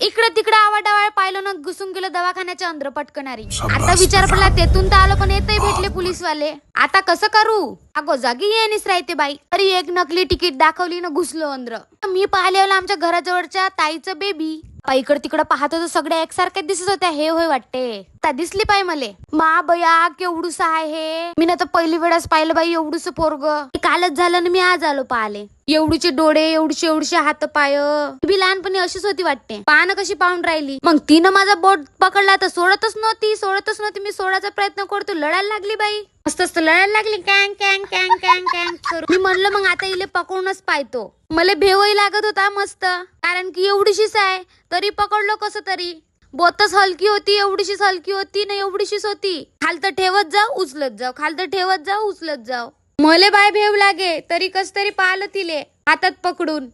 इकडे तिकडे आवाडावाळ पाहिलं ना, घुसून गेलो दवाखान्याच्या अंदर पटकणारी. आता विचार पडला तेथून तर आलो, पण येतही भेटले पोलीसवाले. आता कसं करू? अगो जागी येणीच राहते बाई. तरी एक नकली तिकीट दाखवली ना, घुसलो अंदर. मी पाहिलेलं आमच्या घराजवळच्या ताईचं बेबी. इकडे तिकडे पाहत होतो, सगळ्या एकसारख्या दिसत होत्या. हे होय वाटते ता दिसली पाय मले. मा बया केवढूस आहे हे. मी ना तर पहिली वेळेस पाहिलं बाई एवढूस पोरग. कालच झालं ना, मी आज आलो पाहिले. एवढीचे डोळे, एवढीचे हात पाय. बी लहानपणी अशीच होती वाटते. पाहणं कशी पाहून राहिली. मग तिनं माझा बोट पकडला तर सोडतच नव्हती. मी सोडायचा प्रयत्न करतो, लढायला लागली बाई. मस्त लढायला लागली, कॅंग कॅंग कॅंग कॅंग कॅंग करून. मी म्हणलं मग आता इले पकडूनच पाहतो. मला भेवही लागत होता मस्त, कारण की एवढीशीच आहे. तरी पकडलो कसं तरी. बोतच हलकी होती, एवढीशीच हलकी होती ना, एवढीशीच होती. खालतं ठेवत जाऊ उचलत जाऊ, खालतं ठेवत जाऊ उचलत जाऊ. मले बाय भेव लागे, तरी कस तरी पाहिलं तिले हातात पकडून.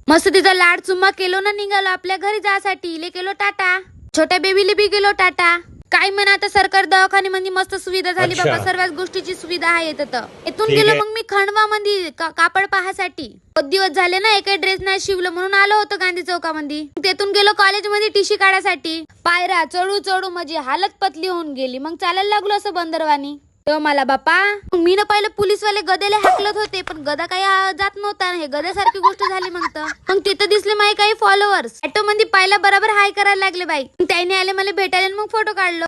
मस्त तिचा लाड चुम्मा केलो ना, निघालो आपल्या घरी जासाठी. इले केलो टाटा, छोट्या बेबीले बी केलो टाटा. काय म्हणा, आता सरकार दवाखान्यामध्ये मस्त सुविधा झाली बाबा. सर्वच गोष्टीची सुविधा आहे इथून गेलो मग मी खंडवा मध्ये कापड पाहासाठी. 2 दिवस झाले ना, एका ड्रेस नाही शिवलं म्हणून आलो होतो गांधी चौकामध्ये. तेथून गेलो कॉलेजमध्ये टीशी काढायसाठी. पायरा चढू माझी हालत पतली होऊन गेली. मग चालायला लागलो असं बंदरवानी. तेव्हा मला बापा, मी ना पहिले पोलीसवाले गदेले हाकलत होते, पण गदा काही जात नव्हता. हे गद्यासारखी गोष्ट झाली. मग तिथं दिसले माझे काही फॉलोअर्स. ऑटो मध्ये पाहिला बरोबर हाय करायला लागले बाई. त्याने आले मला भेटायला, मग फोटो काढलो.